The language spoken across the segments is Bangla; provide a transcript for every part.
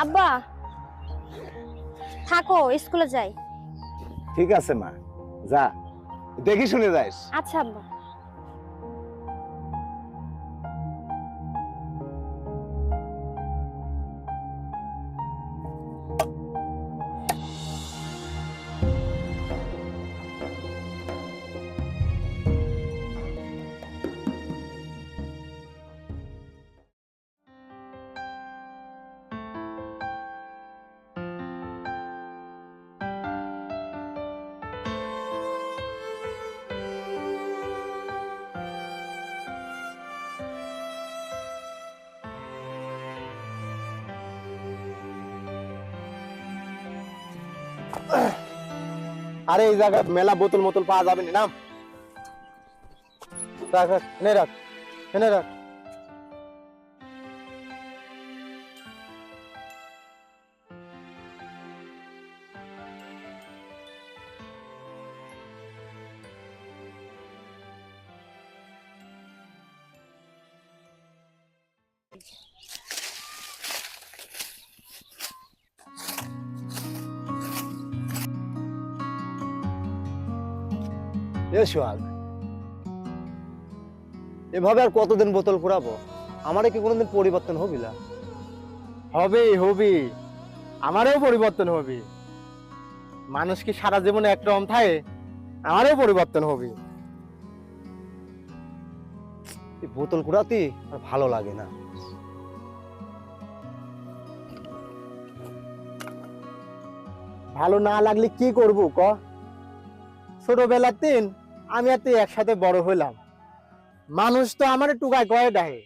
আব্বা থাকো, স্কুলে যাই। ঠিক আছে মা, যা, দেখি শুনে যাইস। আচ্ছা আব্বা। আরে এই জায়গায় মেলা বোতল মোতল পাওয়া যাবে না। রাখ রাখ, এনে রাখ, এনে রাখ। এ সোহাগ, এভাবে আর কতদিন বোতল ঘুরাবো? আমারে কি কোনোদিন পরিবর্তন হবি না? হবি, আমারও পরিবর্তন হবি। মানুষ কি সারা জীবনে একরকম থাকে? আমারও পরিবর্তন হবি। এই বোতল ঘুরাতে আর ভালো লাগে না। ভালো না লাগলে কি করবো ক? ছোটবেলার দিন আমি আর তুই একসাথে বড় হইলাম, মানুষ তো আমার টুকায় কয়ে ডাহে,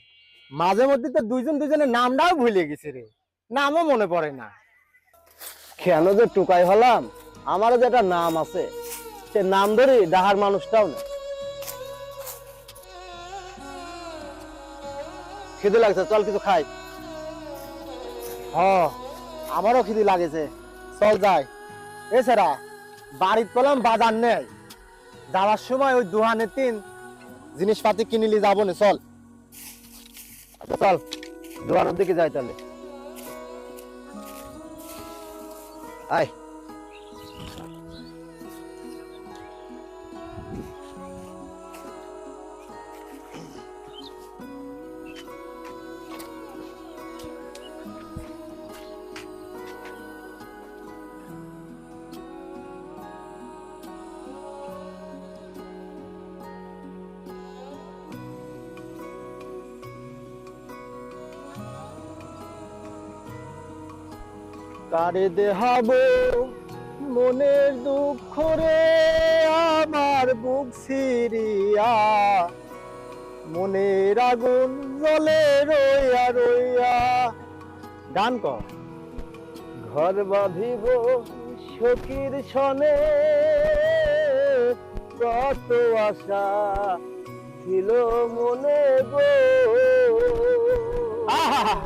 মাঝে মধ্যে তো দুজনের নামটাও ভুলে গেছি রে, নামও মনে পড়ে না। কেন যে টুকাই হলাম, আমারও যে একটা নাম আছে, সে নাম ধরে ডাহার মানুষটাও না। খিদে লাগছে, চল কিছু খাই। হ, আমারও খিদে লাগেছে, চল যাই। এছাড়া বাড়িতে পেলাম বাজার নেই, যাওয়ার সময় ওই দোকানে তিন জিনিসপাতি কিনিলি যাবো না, চল চল দোকানের দিকে যাই তাহলে। আয় কারে দেহাবো মনের দুঃখ রে, আমার বুক সিরিয়া, মনের আগুন জ্বলে রইয়া রইয়া। গান কর। ঘর বাঁধিব সখীর সনে, কত আশা ছিল মনে গো। আহা,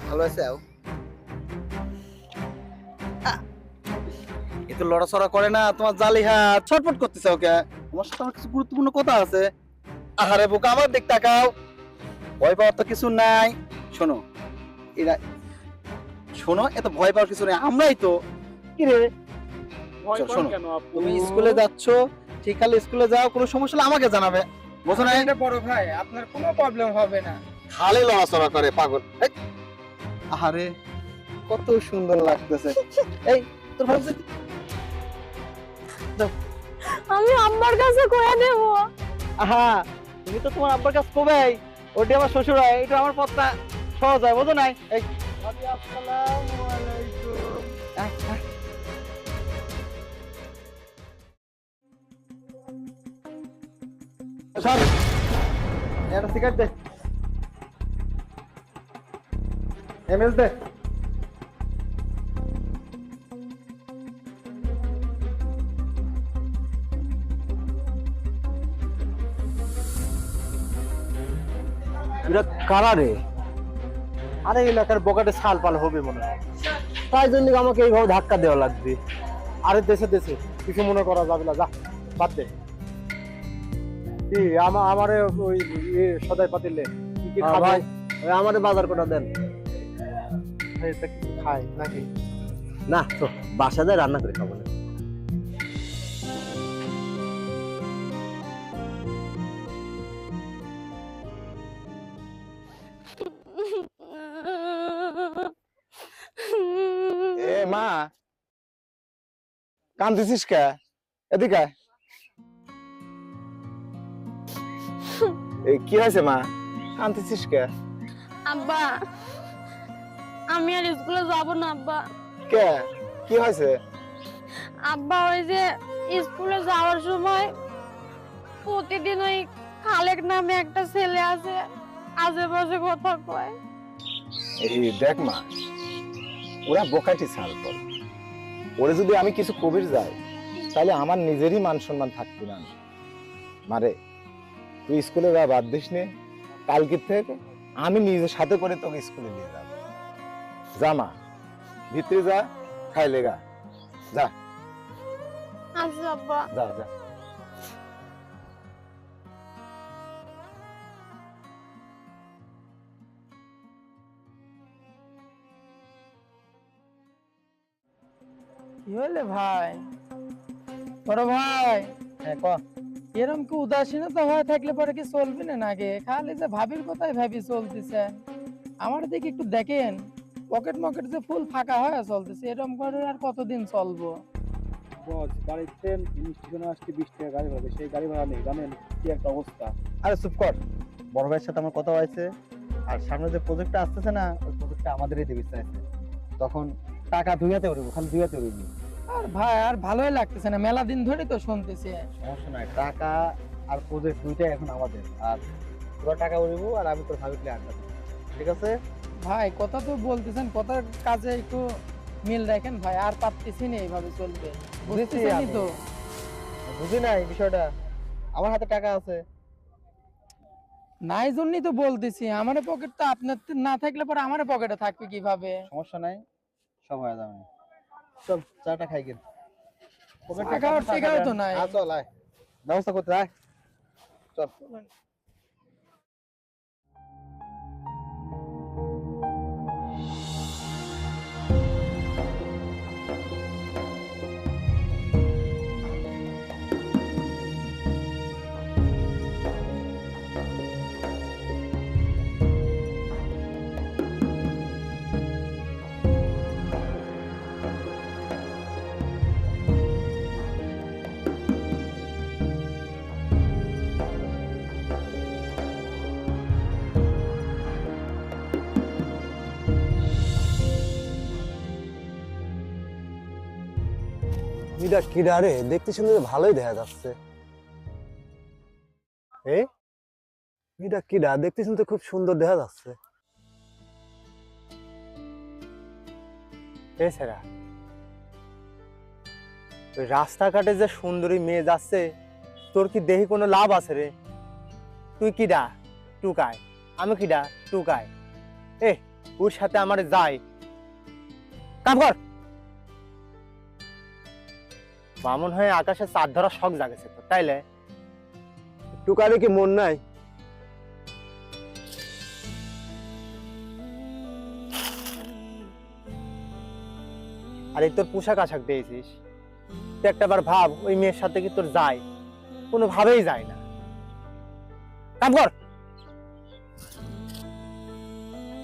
ভালো আছে? এত লড়াচড়া করে না, তোমার জালিহা ছটফট করতেছে। ওকে, তোমার সাথে আমার কিছু গুরুত্বপূর্ণ কথা আছে। আহারে বোকা, আমার দিক তাকাও, ভয় পাওয়ার তো কিছু নাই। শোনো এরা, শোনো, এত ভয় পাওয়ার কিছু নেই, আমরাই তো। কি রে, শোনো, তুমি স্কুলে যাচ্ছ, ঠিক খালি স্কুলে যাও, কোনো সমস্যা হলে আমাকে জানাবে, বুঝো না? বড় ভাই, আপনার কোনো প্রবলেম হবে না। খালি লড়াচড়া করে পাগল। আহারে কত সুন্দর লাগতেছে। এই তোর ভাবছে আমি আম্মার কাছে কয়ে দেব। আহা, তুমি তো তোমার আব্বার কাছে কবেই, ওটি আমার শ্বশুর হয়, এটা আমার পথটা সহজ হয়, বুঝো নাই? এই আসসালামু আলাইকুম। সর, একটা সিগারেট দে, এমএস দে। এটা কারা রে? আরে এলাকার বগাটে ছাল পাল হবে মনে হয়। তাই জন্য আমাকে এইভাবে ধাক্কা দেওয়া লাগবে। আরে দেশে দেশে কিছু মনে করা যাবে না, যা বাদ দে। কি আমারে ওই সদাই পাতিলে কি কি খাবে? ভাই আমাদের বাজার কোটা দেন। এটা কি খায় নাকি? না তো বাসা যায় রান্না করে খাবো না। এ মা, কান্দিছিস কে? এদিকে আয়। কি হয়েছে মা, কান্দিছিস কে? আব্বা, আমি আর স্কুলে যাব না আব্বা। কে, কি হয়েছে? আব্বা, ওই যে স্কুলে যাওয়ার সময় প্রতিদিন ওই খালেক নামে একটা ছেলে আছে, আশেপাশে কথা কয়। এই দেখ মা, ওরা বোকাটি ছাল পর। ওরে যদি আমি কিছু কবির যাই তাহলে আমার নিজেরই মান সম্মান থাকবে না। মারে তুই স্কুলে যা বাদ দিস নে, কালকে থেকে আমি নিজের সাথে করে তোকে স্কুলে নিয়ে যাব। যা মা, ভিতরে যা, খাইলে গা, যা আচ্ছা আব্বা। যা যা। কি হলে ভাই? বড় ভাই, হ্যাঁ ক। এরকম কি উদাসীনতা হয়ে থাকলে পরে কি চলবে না নাকি? খালি যে ভাবির কথাই ভাবি চলতেছে। আমার দিকে একটু দেখেন, পকেট মকেট যে ফুল ফাঁকা হয়ে চলতেছে, এরকম করে আর কতদিন চলবো? বাড়িতে স্টেশনে আসতে 20 টাকা গাড়ি ভাড়া, সেই গাড়ি ভাড়া নেই, জানেন কি একটা অবস্থা। আরে চুপ কর, বড় ভাইয়ের সাথে আমার কথা হয়েছে, আর সামনে যে প্রজেক্টটা আসতেছে না, ওই প্রজেক্টটা আমাদেরই দিতে চাইছে। তখন টাকা দুইয়াতে উড়িব, খালি দুইয়াতে উড়িব। আর ভাই আর ভালোই লাগতেছে না, মেলা দিন ধরে তো শুনতেছি। সমস্যা নাই, টাকা আর প্রজেক্ট দুইটাই এখন আমাদের। আর তোরা টাকা উড়িব আর আমি তোর ভাবি আড্ডা দেবো, ঠিক আছে? ভাই কথা তো বলতেছেন, কথার কাজে একটু মিল রাখেন ভাই। আর পারতেছি না এইভাবে চলবে, বুঝতেছেনই তো। বুঝি নাই বিষয়টা, আমার হাতে টাকা আছে। নাই জন্যই তো বলতেছি, আমার পকেটটা আপনার না থাকলে পরে আমার পকেটে থাকবে কিভাবে? সমস্যা নাই, সব হয়ে যাবে। চল চাটা খাই গেল, টাকাও টাকাও তো নাই। চল আয়, ব্যবস্থা করতে আয়, চল। এটা কিরা রে? দেখতে শুনতে ভালোই দেখা যাচ্ছে। এটা কিরা? দেখতে শুনতে খুব সুন্দর দেখা যাচ্ছে। এছাড়া ওই রাস্তাঘাটে যে সুন্দরী মেয়ে যাচ্ছে, তোর কি দেখি কোনো লাভ আছে রে? তুই কিডা টুকায়, আমি কিডা টুকায়? ওর সাথে আমার যাই কাম কর। বামন হয়ে আকাশে চাঁদ ধরা শখ জাগেছে তো, তাইলে টুকারে কি মন নাই? আরে তোর পোশাক আশাক দিয়েছিস, তুই একটা বার ভাব ওই মেয়ের সাথে কি তোর যায়? কোনো ভাবেই যায় না। কাম কর।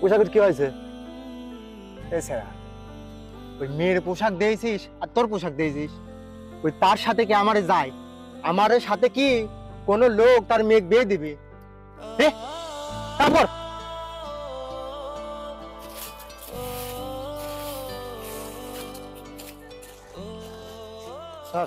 পোশাকের কি হয়েছে? এছাড়া ওই মেয়ের পোশাক দিয়েছিস আর তোর পোশাক দিয়েছিস, ওই তার সাথে কি আমারে যায়? আমার সাথে কি কোনো লোক তার মেয়ে বিয়ে দিবে? কাম কর। স্যার,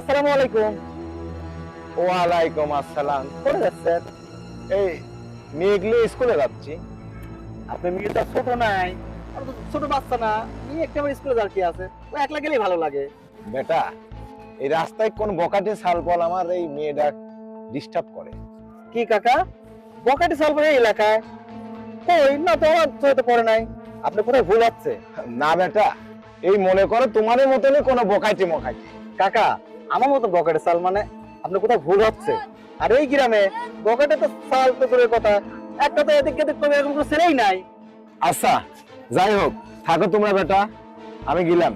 আসসালামু আলাইকুম। ওয়ালাইকুম আসসালাম। কোথায় যাচ্ছেন? এই মেয়েগুলো স্কুলে যাচ্ছি। আপনার মেয়েটা ছোট নাই, আর তো ছোট বাচ্চা না, এই একটা আমার স্কুলে যার কি আছে, ও একলা গেলেই ভালো লাগে। বেটা, এই রাস্তায় কোন বকাটে ছালপল আমার এই মেয়েটা ডিস্টার্ব করে। কি কাকা, বকাটি সালবার এই এলাকায় কই না তো, আমার চোখে পড়ে নাই। আপনি কোথায় ভুল হচ্ছে না বেটা, এই মনে করো তোমাদের মতনই কোনো বকাইতে মকাইতে। কাকা। আমার মতো বকাটে সাল মানে আপনি কোথাও ভুল হচ্ছে। আর এই গ্রামে বকাটে তো সাল তো দূরের কথা, একটা তো এদিক এদিক করে এরকম কোনো ছেলেই নাই। আচ্ছা যাই হোক, থাকো তোমরা বেটা, আমি গেলাম।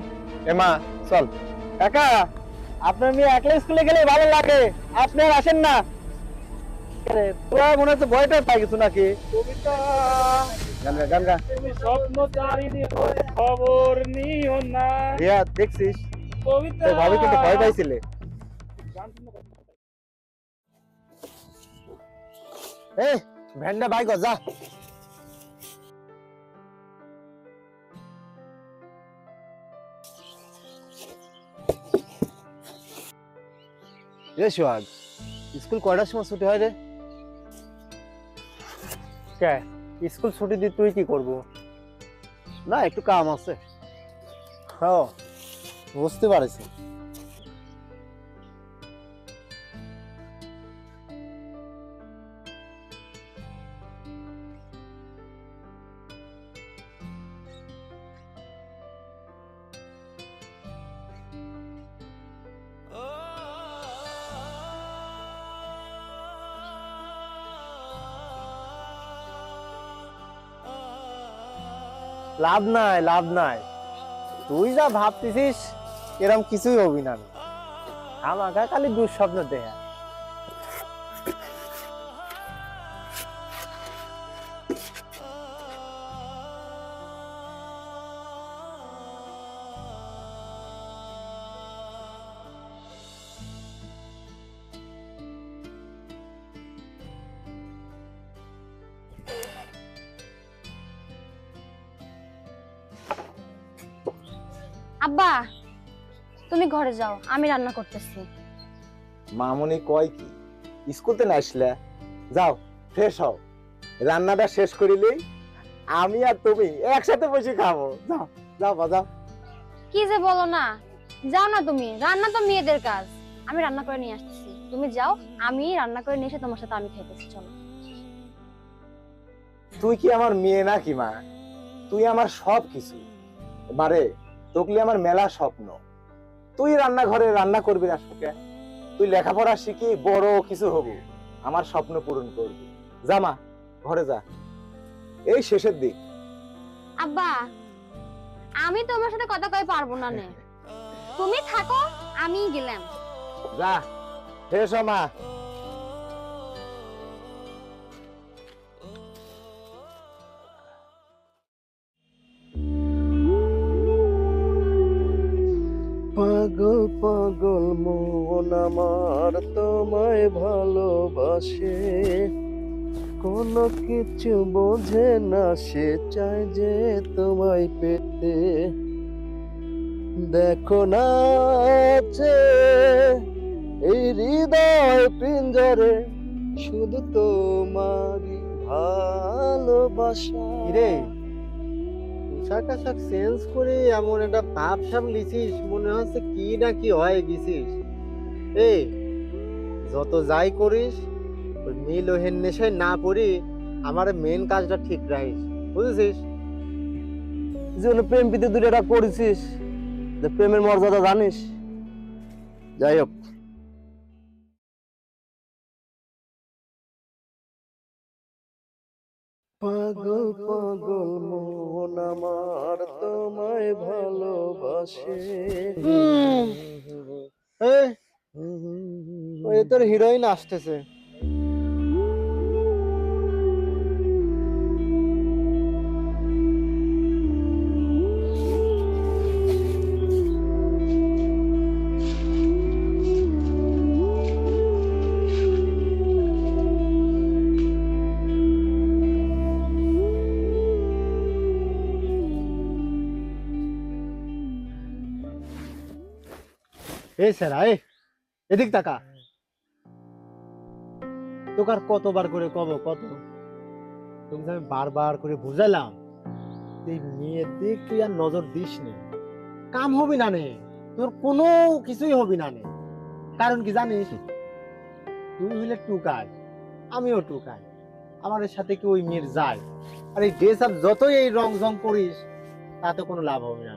এমা চল। কাকা, আপনার মেয়ে একলা স্কুলে গেলে ভালো লাগে, আপনি আর আসেন না। আরে, তোরা মনে হচ্ছে ভয়টা পাই কিছু নাকি? গান গা, গান গা। খবর নিও না রিয়া, দেখছিস তোর ভাবি কিন্তু ভয় পাইছিলে। এই ভ্যানটা বাই কর যা। রে সোহাগ, স্কুল কয়টার সময় ছুটি হয় রে? কে স্কুল ছুটি দিয়ে তুই কি করবো? না, একটু কাম আছে। হ্যাঁ বুঝতে পারছি। লাভ নাই, লাভ নাই, তুই যা ভাবতেছিস এরকম কিছুই হবি না। আমাকে খালি দুঃস্বপ্ন দেখা। আব্বা, তুমি ঘরে যাও, আমি রান্না করতেছি। মামুনি কয় কি, স্কুলতে না আসলে? যাও ফ্রেশ হও, রান্নাটা শেষ করিলেই আমি আর তুমি একসাথে বসে খাবো। যাও যাও বাজাও। কি যে বলো না, যাও না তুমি, রান্না তো মেয়েদের কাজ, আমি রান্না করে নিয়ে আসতেছি। তুমি যাও, আমি রান্না করে নিয়ে এসে তোমার সাথে আমি খাইতেছি। চলো। তুই কি আমার মেয়ে নাকি মা? তুই আমার সব কিছু। মারে, তোকলি আমার মেলা স্বপ্ন। তুই রান্নাঘরে রান্না করবি না সুখে? তুই লেখাপড়া শিখি বড় কিছু হব, আমার স্বপ্ন পূরণ করবি। যা মা, ঘরে যা, এই শেষের দিক। আব্বা, আমি তোমার সাথে কথা কই পারবো না নে, তুমি থাকো, আমি গেলাম। যা ফ্রেশ হ মা। পাগল পাগল মন আমার তোমায় ভালোবাসে, কোনো কিছু বোঝে না, সে চায় যে তোমায় পেতে। দেখো না আছে এই হৃদয় পিঞ্জরে, শুধু তোমারই ভালোবাসা। রে পোশাক আশাক চেঞ্জ করে এমন একটা ভাব সাব লিছিস, মনে হচ্ছে কি না কি হয়ে গেছিস। এই যত যাই করিস ওই মিল ওহেন নেশায় না পড়ি, আমার মেন কাজটা ঠিক রাখিস, বুঝেছিস? জীবনে প্রেম প্রীতি দুটা করেছিস, যে প্রেমের মর্যাদা জানিস। যাই হোক, পাগল পাগল মন আমার তোমায় ভালোবাসে। ওই তোর হিরোইন আসতেছে। এই স্যার আয়, এদিক তাকা। তোকে আর কতবার করে কব, কত তোকে আমি বারবার করে বুঝাইলাম এই মেয়ের দিক তুই আর নজর দিস নে, কাম হবি না নে, তোর কোনো কিছুই হবি না নে। কারণ কি জানিস, তুই হইলে টুকাই, আমিও টুকাই, আমাদের সাথে কি ওই মেয়ের যায়? আর এই ড্রেস আপ যতই এই রং জং করিস তাতে কোনো লাভ হবে না।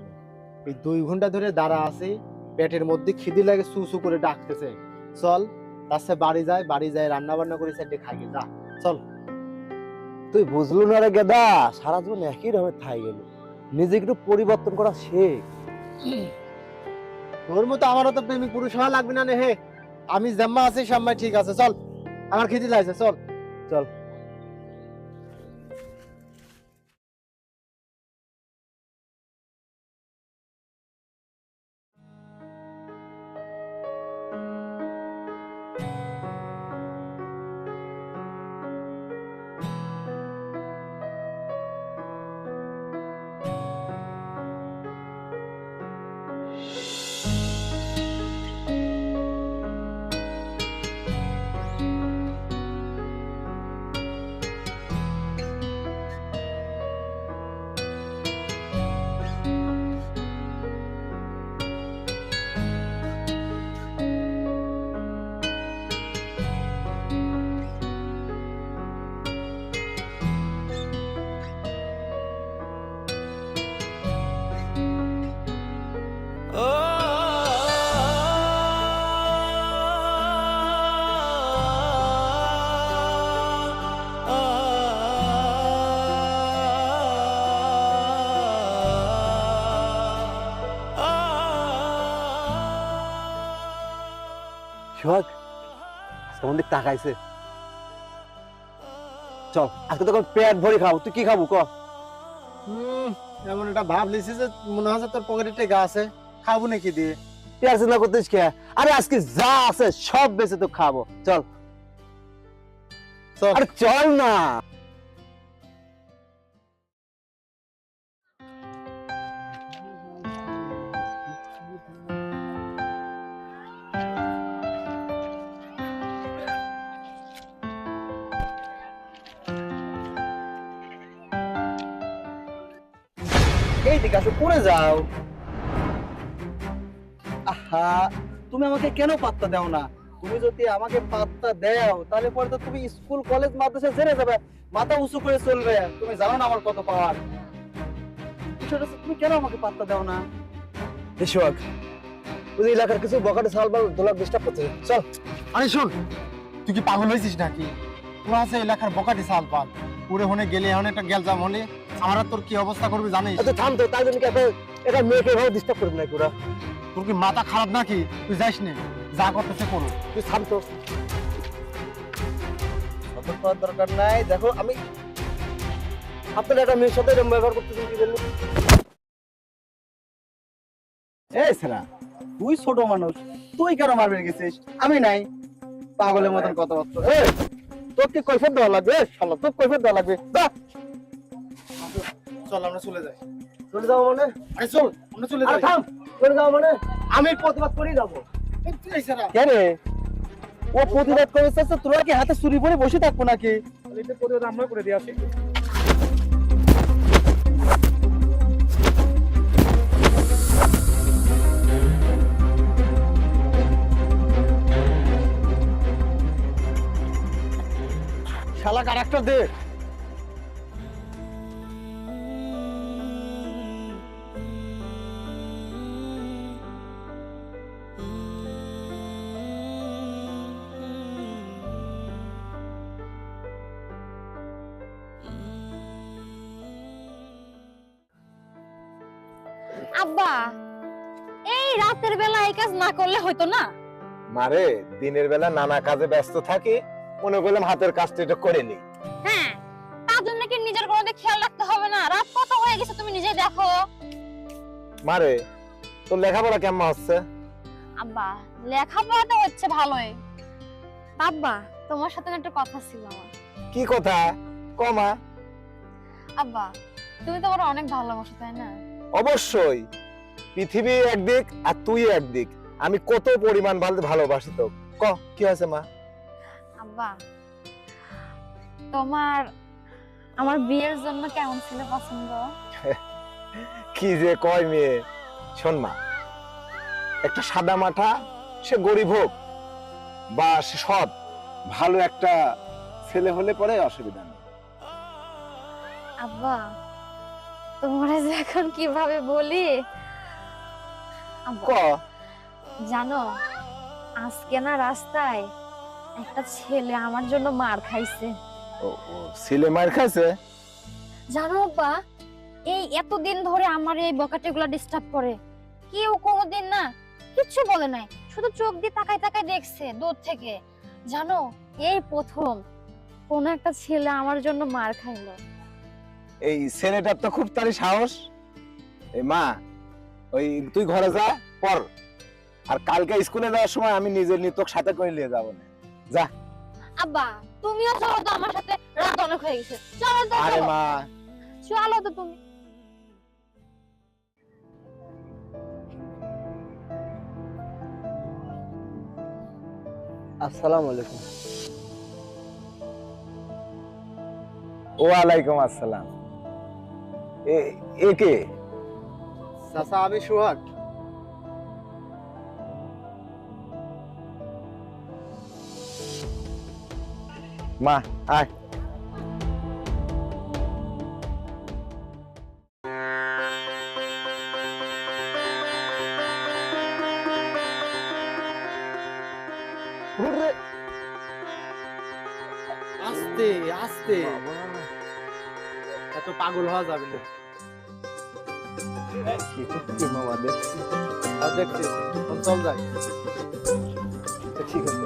এই 2 ঘন্টা ধরে দাঁড়া আছে, পেটের মধ্যে খিদে লাগে, সু সু করে ডাকতেছে। চল তার সাথে বাড়ি যায় রান্না বান্না করে সাইডে খাই যা, চল। তুই বুঝলু না রে গেদা, সারা জীবন একই রকমের থাই গেল, নিজেকে একটু পরিবর্তন করা শেখ। তোর মতো আমারও তো প্রেমিক পুরুষ হওয়া লাগবে না হে। আমি জাম্মা আছি, সাম্মাই ঠিক আছে, চল। আমার খিদে লাগছে, চল চল। সোহাগ তোমার দিক তাকাইছে। চল আজকে তখন পেট ভরে খাবো। তুই কি খাবো ক? এমন একটা ভাব লিছি যে মনে হচ্ছে তোর পকেটে টেকা আছে, খাবো নাকি দিয়ে। তুই আর চিন্তা করতেছিস কে? আরে আজকে যা আছে সব বেঁচে তো খাবো। চল চল। আরে চল না। এই দিকে আসো, পড়ে যাও। আহা, তুমি আমাকে কেন পাত্তা দাও না? তুমি যদি আমাকে পাত্তা দাও তাহলে পরে তো তুমি স্কুল কলেজ মাদ্রাসা ছেড়ে যাবে, মাথা উঁচু করে চলবে। তুমি জানো না আমার কত পাওয়ার। তুমি কেন আমাকে পাত্তা দাও না? এই সোহাগ, ওই এলাকার কিছু বকাটে সালবাল দোলার ডিস্টার্ব করছে। চল। আরে শোন, তুই কি পাগল হয়েছিস নাকি? তোরা আছে এলাকার বকাটি সাল পাল, পুরে হনে গেলে এখন একটা গেল যাম হলে আমার আর তোর কি অবস্থা করবি জানিস? তুই থাম তো, তাই জন্য কি এটা মেয়েকে এভাবে ডিস্টার্ব করবি না পুরা? তোর কি মাথা খারাপ নাকি? তুই যাইস নে, যা করতেছে করো। তুই থাম তো। সতর্ক হওয়ার দরকার নাই। দেখো আমি আপনার একটা মেয়ের সাথে এরকম ব্যবহার করতেছেন কি জন্য? এই ছেড়া, তুই ছোট মানুষ, তুই কেন মারবে গেছিস? আমি নাই, পাগলের মতন কথাবার্তা। এই, তোর কি কৈফিয়ত দেওয়া লাগবে? শালা তোর কৈফিয়ত দেওয়া লাগবে। যা। চল আমরা চলে যাই। চলে যাবো মানে? আরে চল আমরা চলে আরে যাই। থাম। চলে যাবো মানে? আমি প্রতিবাদ করেই যাবো। তুই এই ছাড়া কেন রে? ও প্রতিবাদ করে চাচ্ছে, তোরা কি হাতে চুরি পরে বসে থাকবো নাকি? এটা করে আমরা করে দিয়ে আসি। শালা কারেক্টার দে। আব্বা, এই রাতের বেলা এই কাজ না করলে হয়তো না। মারে দিনের বেলা নানা কাজে ব্যস্ত থাকি, মনে করলাম হাতের কাজটা এটা করে নি। হ্যাঁ, তার জন্য কি নিজের কোনো দিক খেয়াল রাখতে হবে না? রাত কত হয়ে গেছে তুমি নিজেই দেখো। মারে তোর লেখাপড়া কেমন হচ্ছে? আব্বা, লেখাপড়া তো হচ্ছে ভালোই। আব্বা, তোমার সাথে একটা কথা ছিল আমার। কি কথা কমা? আব্বা, তুমি তো আমার অনেক ভালোবাসো, তাই না? অবশ্যই, পৃথিবী একদিক আর তুই একদিক, আমি কত পরিমাণ ভালোবাসি তো। ক কি হয়েছে মা? আব্বা, তোমার আমার বিয়ের জন্য কেমন ছেলে পছন্দ? কি যে কয় মেয়ে, শোন মা, একটা সাদা মাঠা, সে গরিব হোক বা সে সৎ, ভালো একটা ছেলে হলে পরে অসুবিধা নেই। আব্বা, তোমরা যে এখন কিভাবে বলি। আব্বা, জানো আজকে না রাস্তায় একটা ছেলে আমার জন্য মার খাইছে। ও ছেলে মার খাইছে? জানো আব্বা, এই এতদিন ধরে আমার এই বকাটেগুলো ডিস্টার্ব করে, কেউ কোনোদিন না কিচ্ছু বলে নাই, শুধু চোখ দিয়ে তাকায় তাকায় দেখছে দূর থেকে। জানো এই প্রথম কোন একটা ছেলে আমার জন্য মার খাইলো। এই ছেলেটার তো খুব তারি সাহস। এই মা, ওই তুই ঘরে যা পর, আর কালকে স্কুলে যাওয়ার সময় আমি নিজের তোকে সাথে করে নিয়ে যাবো না। যা। আব্বা তুমিও চলো তো আমার সাথে, রাত অনেক হয়ে গেছে, চলো তো। আরে মা, চলো তো তুমি। আসসালামু আলাইকুম। ওয়ালাইকুম আসসালাম। এ কে? চাচা আমি সোহাগ। মা আয়। আস্তে আস্তে, এত পাগল হওয়া যাবে না। মামা দেখছি। আর দেখছি, চল যাই। ঠিক আছে।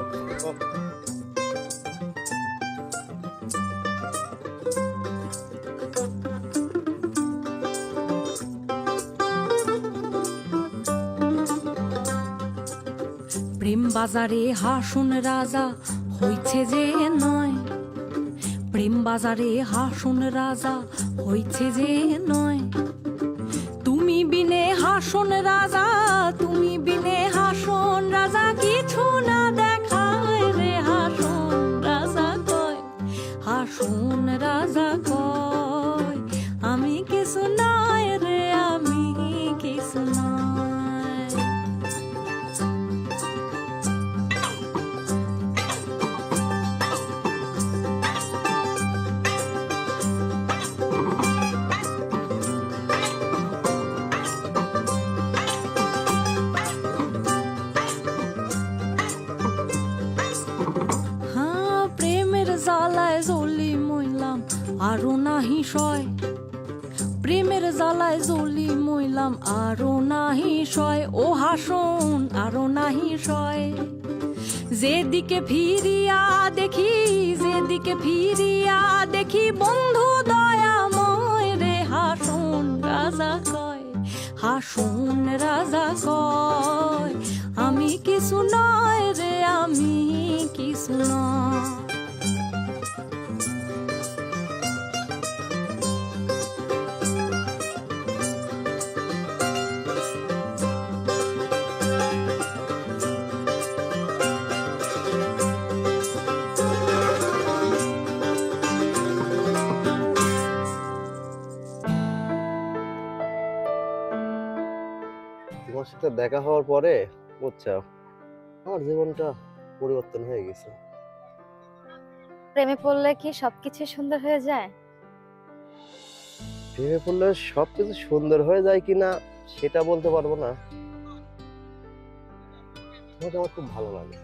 প্রেম বাজারে হাসুন রাজা হইছে যে নয়, প্রেম বাজারে হাসুন রাজা হইছে যে নয়। তুমি বিনে হাসুন রাজা, তুমি বিনে হাসুন রাজা, কিছু না দেখায় রে হাসুন রাজা কয়, হাসুন রাজা কয় আমি কিছু নয় রে, আমি কিছু নয়। হ্যাঁ প্রেমের জ্বালায় জ্বলি মইলাম আরো নাহি সয়, প্রেমের জ্বালায় জ্বলি মইলাম আরো নাহি সয়, ও হাসুন আরো নাহি সয়। যেদিকে ফিরিয়া দেখি, যেদিকে ফিরিয়া দেখি বন্ধু দয়াময় রে, হাসুন রাজা কয়, হাসুন রাজা কয় আমি কিছু নয় রে, আমি কিছু নয়। তোমার সাথে দেখা হওয়ার পরে বুঝছো আমার জীবনটা পরিবর্তন হয়ে গেছে। প্রেমে পড়লে কি সবকিছু সুন্দর হয়ে যায়? প্রেমে পড়লে সবকিছু সুন্দর হয়ে যায় কিনা সেটা বলতে পারবো না, তোমাকে আমার খুব ভালো লাগে।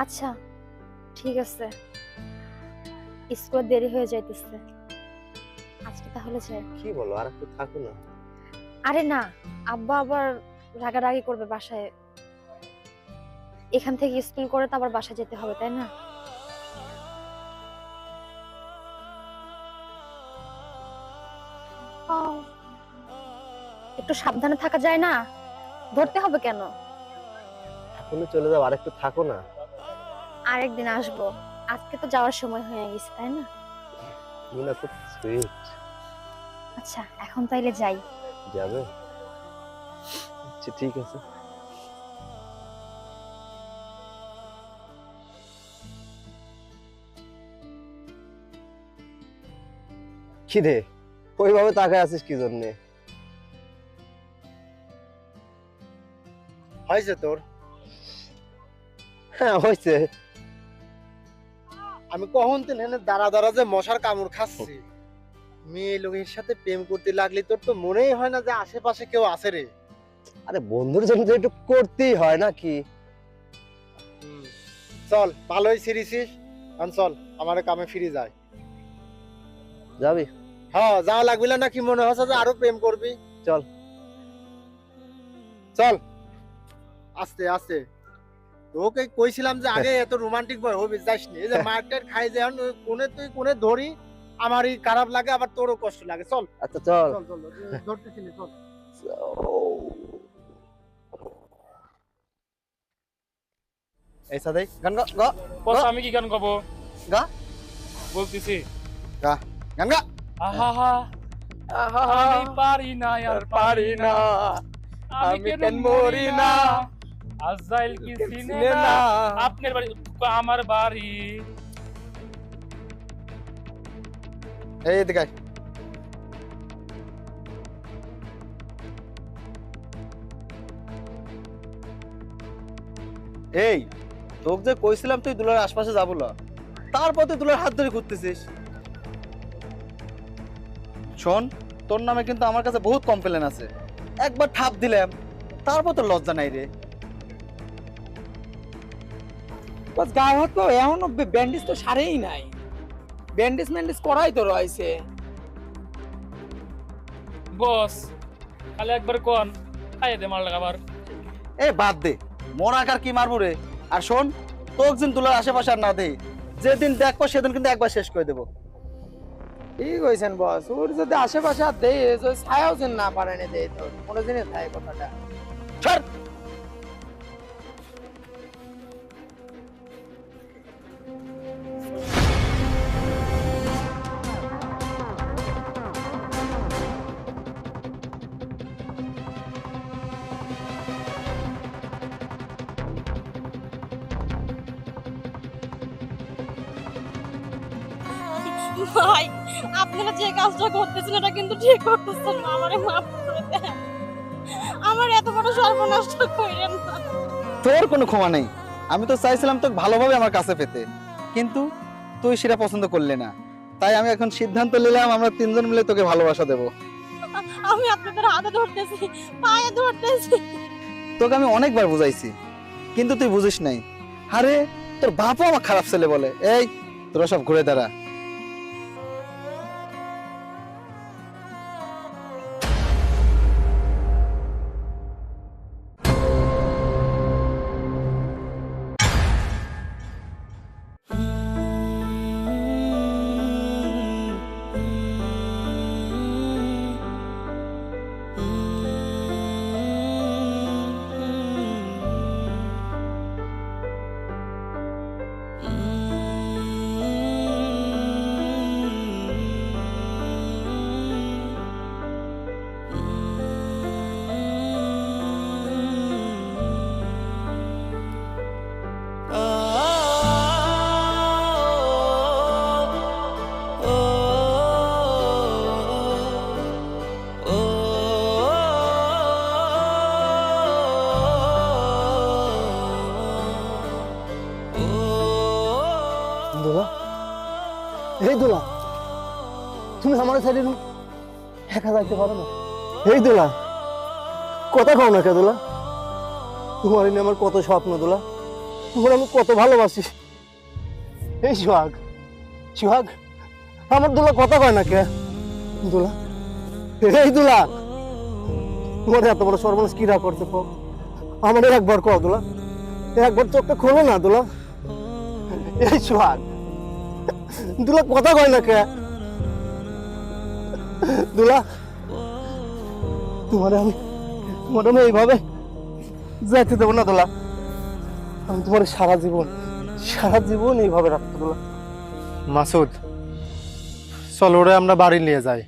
আচ্ছা ঠিক আছে, স্কুলে দেরি হয়ে যাইতেছে, আজকে তাহলে যাই। কি বলো, আর একটু থাকো না? আরে না, আব্বা আবার রাগারাগি করবে বাসায়, এখান থেকে স্কুল করে তো আবার বাসায় যেতে হবে তাই না? একটু সাবধানে থাকা যায় না? ধরতে হবে কেন? এখনই চলে যাও, আর একটু থাকো না। আরেকদিন আসবো, আজকে তো যাওয়ার সময় হয়ে গেছে তাই না? তুমি না খুব সুইট। আচ্ছা এখন তাইলে যাই। যাবে? আচ্ছা ঠিক আছে। কি রে ওইভাবে তাকায় আছিস কি জন্যে? হয়েছে তোর? হ্যাঁ হয়েছে। আমি কখন তিন হেনে দাঁড়া দাঁড়া যে মশার কামড় খাচ্ছি, মেয়ে লোকের সাথে প্রেম করতে লাগলি তোর তো মনেই হয় না যে আশেপাশে কেউ আছে রে। আরে বন্ধুর জন্য তো একটু করতেই হয় নাকি? চল ভালোই সিরিছিস, চল আমার কামে ফিরে যায়। যাবি? হ্যাঁ যাওয়া লাগবে না, কি মনে হচ্ছে যে আরো প্রেম করবি? চল চল আস্তে আস্তে। তোকে কইছিলাম যে আগে এত রোমান্টিক বয় হবি যাস নি, এই যে মার্কেট খাই যে এখন কোনে তুই কোনে ধরি, আমারই খারাপ লাগে আবার তোরও কষ্ট লাগে। চল আচ্ছা চল। চল চল ধরতেছিলি চল। এই সাদাই গান গা গা বস আমি কি গান গাবো? গা বলতেছি গা গান গা। আহা আমি পারি না আর পারি না, আমি কেন মরি না, আজাইল কি চিনে না, আপনার বাড়ি আমার বাড়ি। এই এদিকে আয়। এই তোকে যে কইছিলাম তুই দুলার আশপাশে যাবো না, তারপর তুই দুলার হাত ধরে ঘুরতেছিস। শোন, তোর নামে কিন্তু আমার কাছে বহুত কমপ্লেন আছে, একবার ঠাপ দিলাম তারপর তোর লজ্জা নাই রে। বস গায়ে হাত তো এখনো ব্যান্ডেজ তো সারেই নাই, ব্যান্ডেজ ম্যান্ডেজ করাই তো রয়েছে। বস খালি একবার কোন খাইয়ে দে মার লাগাবার। এ বাদ দে, মরাকার কি মারবো রে। আর শোন, তোকে দিন দুলার আশেপাশে আর না দে, যেদিন দেখবো সেদিন কিন্তু একবার শেষ করে দেবো। ঠিক হয়েছেন বস, ওর যদি আশেপাশে আর দেয় ছায়াও যেন না পারেনি দেয়, তো কোনো দিনে থাকে কথাটা। ছাড়। ভাই আপনারা যে কাজটা করতেছেন এটা কিন্তু ঠিক করতেছেন না, আমারে মাফ করে দেন, আমার এত বড় সর্বনাশ কইরেন না। তোর কোনো ক্ষমা নেই, আমি তো চাইছিলাম তোকে ভালোভাবে আমার কাছে পেতে, কিন্তু তুই সেটা পছন্দ করলি না, তাই আমি এখন সিদ্ধান্ত নিলাম আমরা তিনজন মিলে তোকে ভালোবাসা দেব। আমি আপনাদের হাতে ধরতেছি, পায়ে ধরতেছি। তোকে আমি অনেকবার বুঝাইছি, কিন্তু তুই বুঝিস নাই। আরে তোর বাপও আমার খারাপ ছেলে বলে। এই তোরা সব ঘুরে দাঁড়া। দোলা, এই দোলা, তুমি আমার সাইডে একা যাইতে পারো না? এই দোলা, কথা কও না কে দোলা? তোমার নিয়ে আমার কত স্বপ্ন দোলা, তোমার আমি কত ভালোবাসি। এই সোহাগ, সোহাগ, আমার দোলা কথা কয় না কে? দোলা, এই দোলা, তোমার এত বড় সর্বনাশ কিরা করতে কও? আমার একবার কও দোলা, একবার চোখটা খোলো না দোলা। এই সোহাগ, দুলা কথা কয় না কে? দুলা, তোমার আমি এইভাবে যাইতে দেবো না দোলা। আমি তোমার সারা জীবন এইভাবে রাখবো দোলা। মাসুদ, চল ওরে আমরা বাড়ি নিয়ে যাই।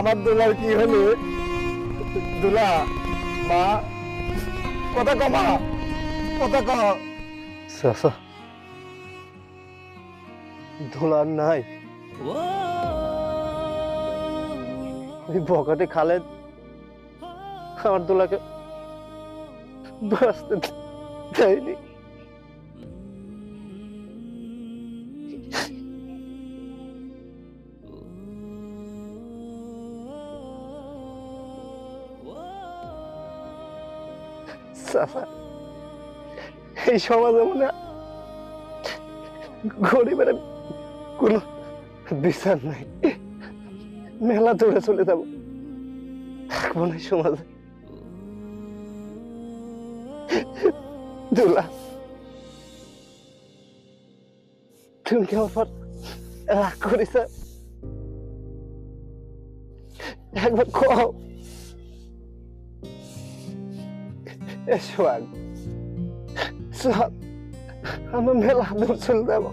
আমার দোলার কি হলো? দোলা, মা, কথা ক মা, কথা ক। চাচা দোলার নাই, ওই বকাটে খালেদ আমার দোলাকে বাঁচতে দেয়নি। চাচা এই সমাজে মনে হয় গরিবের কোনো বিচার নাই, মেলা দৌড়ে চলে যাবো, থাকবো না সমাজে। দোলা, তুমি কি আমার পর রাগ করিস? একবার কও। এসো সব আমরা মেলা দূর চলে যাবো,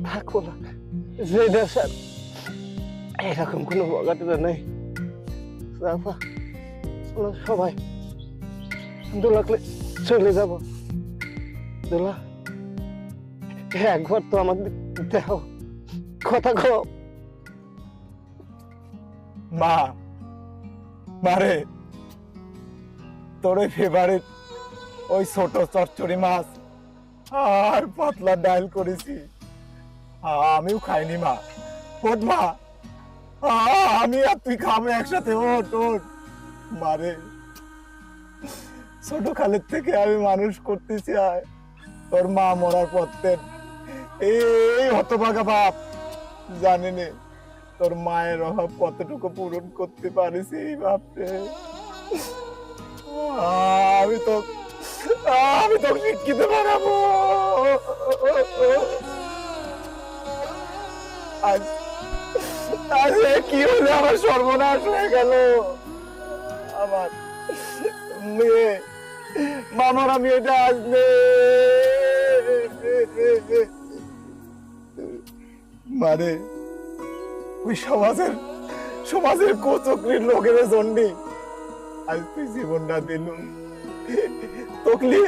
থাকবো না যে দেশের এরকম কোনো বগাটিরা নেই। সবাই দোলাকে চলে যাব। দোলা, একবার তো আমার দেহ কথা কও। মা, মারে তোর ফেভারিট ওই ছোট চচ্চড়ি মাছ আর পাতলা ডাল করেছি, আমিও খাইনি মা। ওঠ মা, আমি আর তুই খাবো একসাথে, ওঠ ওঠ। মারে ছোট খালের থেকে আমি মানুষ করতেছি, আয় তোর মা মরার পথের এই হতভাগা বাপ জানি নে তোর মায়ের অভাব কতটুকু পূরণ করতে পারিস বাপরে। আমি তো শিক্ষিত বানাবো। আজ কি হলে আমার সর্বনাশ হয়ে গেল। আমার মেয়ে, মামারা মেয়েটা আসবে। মানে ওই সমাজের কোচক্রির লোকের জন্যে আজ তুই জীবনটা দিল। তকলি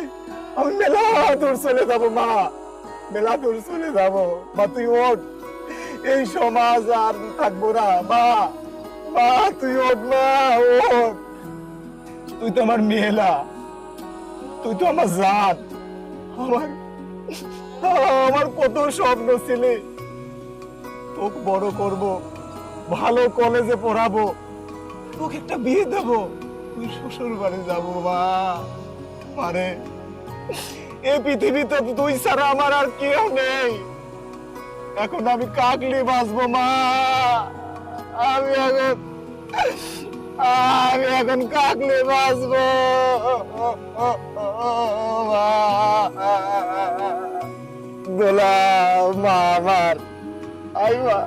আমি মেলা দূর চলে যাবো মা, মেলা দূর চলে যাবো মা। তুই ওঠ, এই সমাজ আর থাকবো না মা। মা তুই ওঠ মা, ওঠ। তুই তো আমার মেয়েলা, তুই তো আমার জান। আমার কত স্বপ্ন ছিলে, তোকে বড় করব, ভালো কলেজে পড়াবো, তোকে একটা বিয়ে দেবো, তুই শ্বশুর বাড়ি যাবো মা। মানে এই পৃথিবীতে তুই ছাড়া আমার আর কেউ নেই। এখন আমি কাকলি বাঁচবো মা। আমি এখন কাকলি বাঁচবো দোলা। মা আমার আই মা,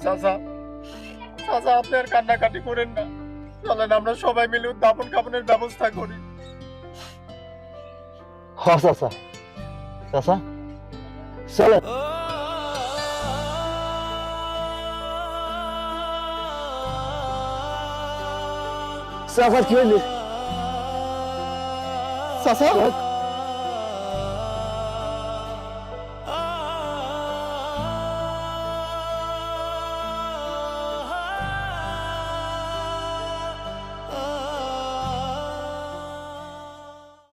চাচা, চাচা আপনি আর কান্নাকাটি করেন না, চলেন আমরা সবাই মিলে দাফন কাফনের ব্যবস্থা করি। হ চাচা, চাচা চলে। চাচা কি হইলি? চাচা